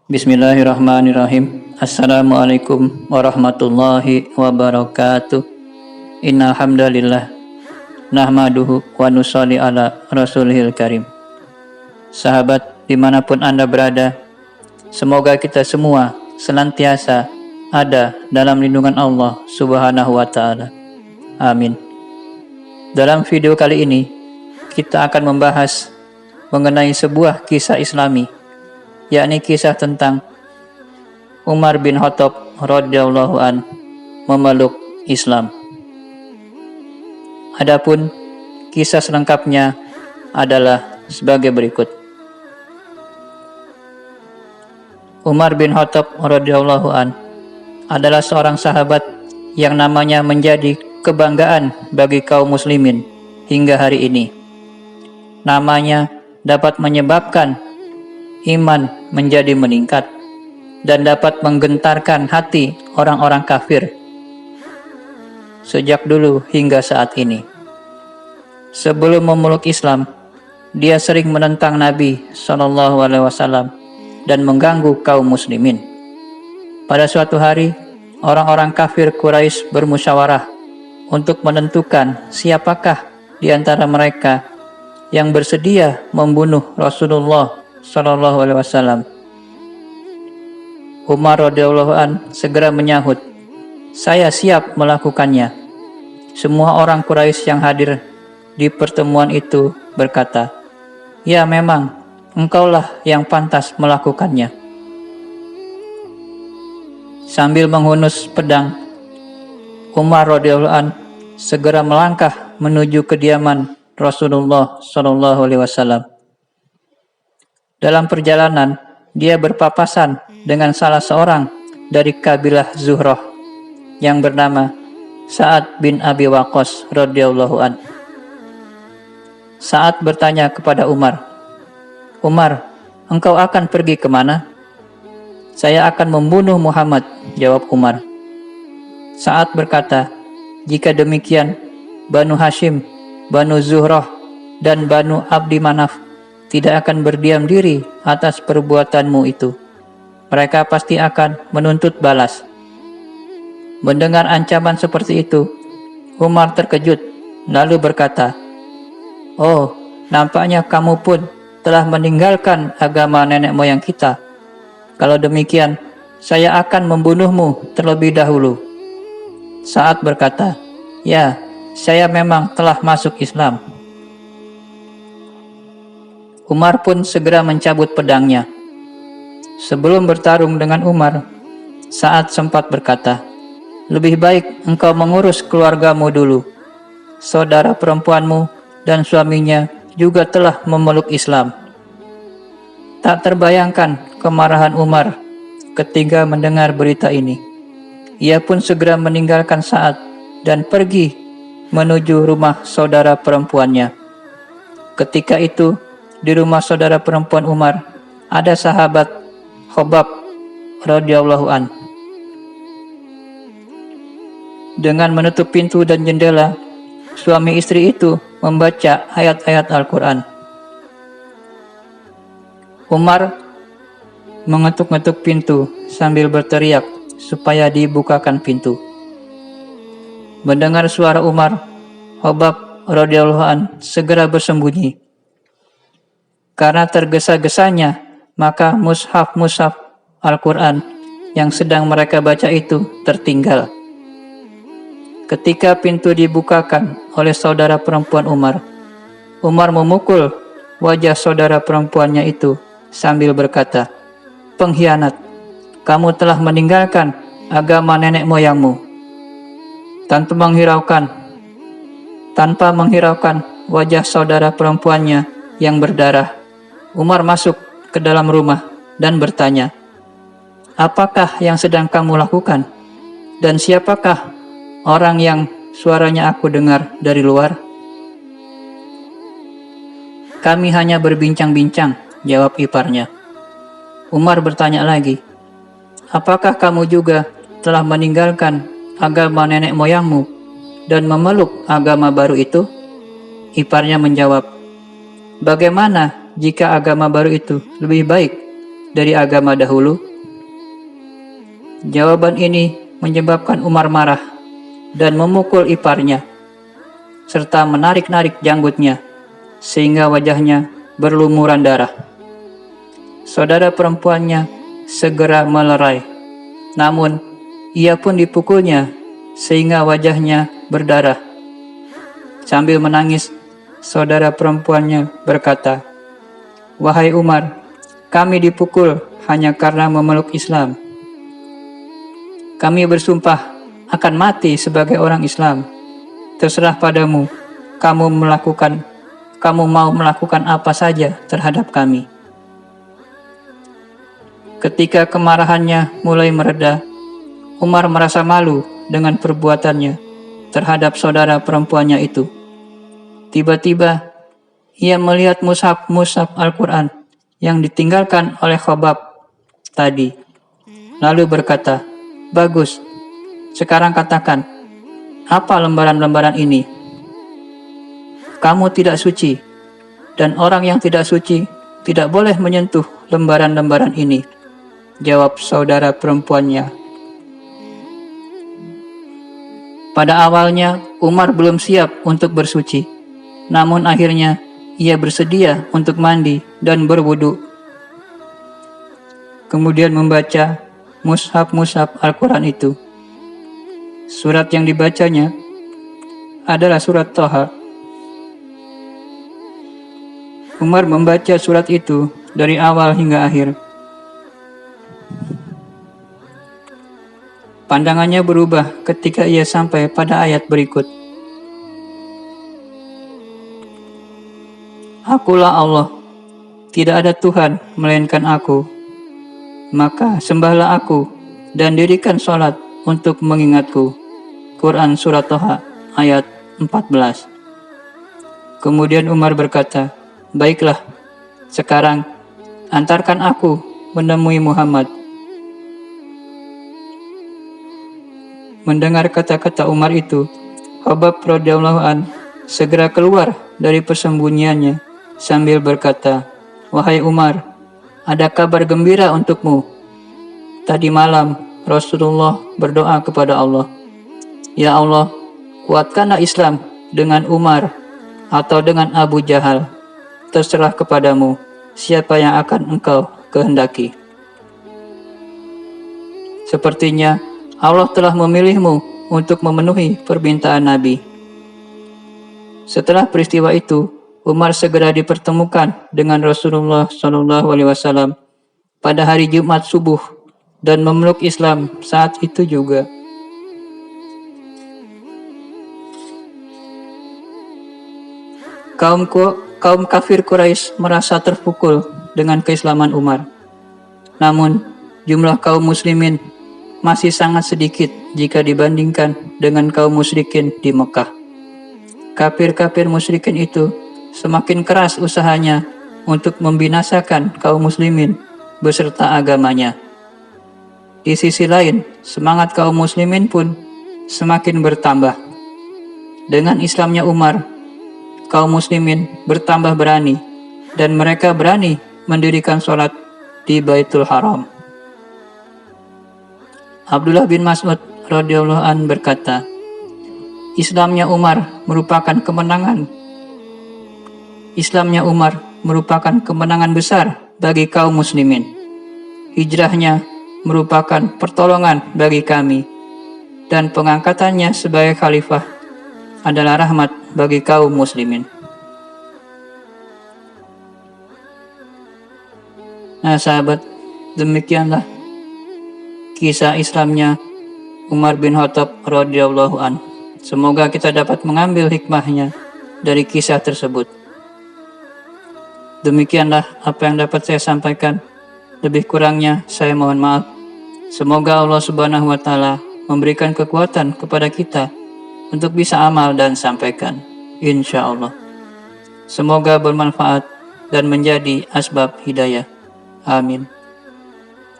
Bismillahirrahmanirrahim. Assalamualaikum warahmatullahi wabarakatuh. Innal hamdalillah nahmaduhu wa nusalli ala rasulihil karim. Sahabat dimanapun Anda berada, semoga kita semua senantiasa ada dalam lindungan Allah Subhanahu wa ta'ala. Amin. Dalam video kali ini kita akan membahas mengenai sebuah kisah Islami, yakni kisah tentang Umar bin Khattab radhiyallahu an memeluk Islam. Adapun kisah selengkapnya adalah sebagai berikut. Umar bin Khattab radhiyallahu an adalah seorang sahabat yang namanya menjadi kebanggaan bagi kaum muslimin hingga hari ini. Namanya dapat menyebabkan iman menjadi meningkat dan dapat menggentarkan hati orang-orang kafir sejak dulu hingga saat ini. Sebelum memeluk Islam, dia sering menentang Nabi SAW dan mengganggu kaum muslimin. Pada suatu hari, orang-orang kafir Quraisy bermusyawarah untuk menentukan siapakah di antara mereka yang bersedia membunuh Rasulullah SAW. Umar radhiyallahu an segera menyahut, "Saya siap melakukannya." Semua orang Quraisy yang hadir di pertemuan itu berkata, "Ya, memang engkaulah yang pantas melakukannya." Sambil menghunus pedang, Umar radhiyallahu an segera melangkah menuju kediaman Rasulullah SAW. Dalam perjalanan, dia berpapasan dengan salah seorang dari kabilah Zuhrah yang bernama Sa'ad bin Abi Waqqas radhiyallahu an. Sa'ad bertanya kepada Umar, "Umar, engkau akan pergi kemana?" "Saya akan membunuh Muhammad," jawab Umar. Sa'ad berkata, "Jika demikian, Banu Hashim, Banu Zuhrah, dan Banu Abdi Manaf tidak akan berdiam diri atas perbuatanmu itu. Mereka pasti akan menuntut balas." Mendengar ancaman seperti itu, Umar terkejut lalu berkata, "Oh, nampaknya kamu pun telah meninggalkan agama nenek moyang kita. Kalau demikian, saya akan membunuhmu terlebih dahulu." Sa'ad berkata, "Ya, saya memang telah masuk Islam." Umar pun segera mencabut pedangnya. Sebelum bertarung dengan Umar, Sa'ad sempat berkata, "Lebih baik engkau mengurus keluargamu dulu. Saudara perempuanmu dan suaminya juga telah memeluk Islam." Tak terbayangkan kemarahan Umar ketika mendengar berita ini. Ia pun segera meninggalkan Sa'ad dan pergi menuju rumah saudara perempuannya. Ketika itu, di rumah saudara perempuan Umar ada sahabat Khobab radhiyallahu an. Dengan menutup pintu dan jendela, suami istri itu membaca ayat-ayat Al-Quran. Umar mengetuk-ngetuk pintu sambil berteriak supaya dibukakan pintu. Mendengar suara Umar, Khobab radhiyallahu an segera bersembunyi. Karena tergesa-gesanya, maka mushaf Al-Quran yang sedang mereka baca itu tertinggal. Ketika pintu dibukakan oleh saudara perempuan Umar, Umar memukul wajah saudara perempuannya itu sambil berkata, "Pengkhianat, kamu telah meninggalkan agama nenek moyangmu." Tanpa menghiraukan wajah saudara perempuannya yang berdarah, Umar masuk ke dalam rumah dan bertanya, "Apakah yang sedang kamu lakukan? Dan siapakah orang yang suaranya aku dengar dari luar? Kami hanya berbincang-bincang, jawab iparnya. Umar bertanya lagi, apakah kamu juga telah meninggalkan agama nenek moyangmu dan memeluk agama baru itu? Iparnya menjawab, bagaimana jika agama baru itu lebih baik dari agama dahulu? Jawaban ini menyebabkan Umar marah dan memukul iparnya, serta menarik-narik janggutnya, sehingga wajahnya berlumuran darah. Saudara perempuannya segera melerai, namun ia pun dipukulnya sehingga wajahnya berdarah. Sambil menangis, saudara perempuannya berkata, wahai Umar, kami dipukul hanya karena memeluk Islam. Kami bersumpah akan mati sebagai orang Islam. Terserah padamu, kamu mau melakukan apa saja terhadap kami. Ketika kemarahannya mulai mereda, Umar merasa malu dengan perbuatannya terhadap saudara perempuannya itu. Tiba-tiba, ia melihat mushaf Al-Quran yang ditinggalkan oleh Khobab tadi. Lalu berkata, bagus, sekarang katakan, apa lembaran-lembaran ini? Kamu tidak suci, dan orang yang tidak suci tidak boleh menyentuh lembaran-lembaran ini, jawab saudara perempuannya. Pada awalnya, Umar belum siap untuk bersuci, namun akhirnya ia bersedia untuk mandi dan berwudu. Kemudian membaca mushaf Al-Quran itu. Surat yang dibacanya adalah surat Thaha. Umar membaca surat itu dari awal hingga akhir. Pandangannya berubah ketika ia sampai pada ayat berikut. Akulah Allah, tidak ada Tuhan melainkan aku. Maka sembahlah aku dan dirikan sholat untuk mengingatku. Quran Surat Thaha ayat 14. Kemudian Umar berkata, baiklah, sekarang antarkan aku menemui Muhammad. Mendengar kata-kata Umar itu, Khobab radhiyallahu an segera keluar dari persembunyiannya sambil berkata, wahai Umar, ada kabar gembira untukmu. Tadi malam Rasulullah berdoa kepada Allah, ya Allah, kuatkanlah Islam dengan Umar atau dengan Abu Jahal. Terserah kepadamu siapa yang akan engkau kehendaki. Sepertinya Allah telah memilihmu untuk memenuhi permintaan Nabi. Setelah peristiwa itu, Umar segera dipertemukan dengan Rasulullah SAW pada hari Jumat subuh dan memeluk Islam saat itu juga. Kaum kafir Quraisy merasa terpukul dengan keislaman Umar. Namun, jumlah kaum muslimin masih sangat sedikit jika dibandingkan dengan kaum musyrikin di Mekah. Kafir-kafir musyrikin itu semakin keras usahanya untuk membinasakan kaum muslimin beserta agamanya. Di sisi lain, semangat kaum muslimin pun semakin bertambah. Dengan Islamnya Umar, kaum muslimin bertambah berani dan mereka berani mendirikan sholat di Baitul Haram. Abdullah bin Mas'ud radhiyallahu an berkata, Islamnya Umar merupakan kemenangan besar bagi kaum muslimin. Hijrahnya merupakan pertolongan bagi kami, dan pengangkatannya sebagai khalifah adalah rahmat bagi kaum muslimin. Nah sahabat, demikianlah kisah Islamnya Umar bin Khattab radhiyallahu an. Semoga kita dapat mengambil hikmahnya dari kisah tersebut. Demikianlah apa yang dapat saya sampaikan. Lebih kurangnya saya mohon maaf. Semoga Allah Subhanahu wa taala memberikan kekuatan kepada kita untuk bisa amal dan sampaikan, insya Allah. Semoga bermanfaat dan menjadi asbab hidayah. Amin.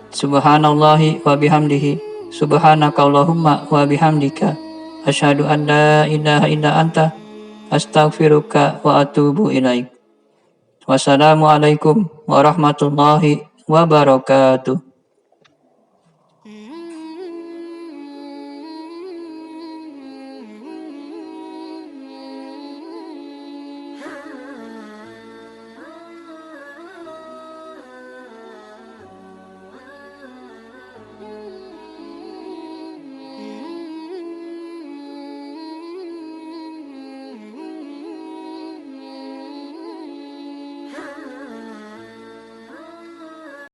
Subhanallahi wa bihamdihi, subhanakallahumma wa bihamdika, asyhadu an la ilaha illa anta, astaghfiruka wa atubu ilaik. Wassalamualaikum warahmatullahi wabarakatuh.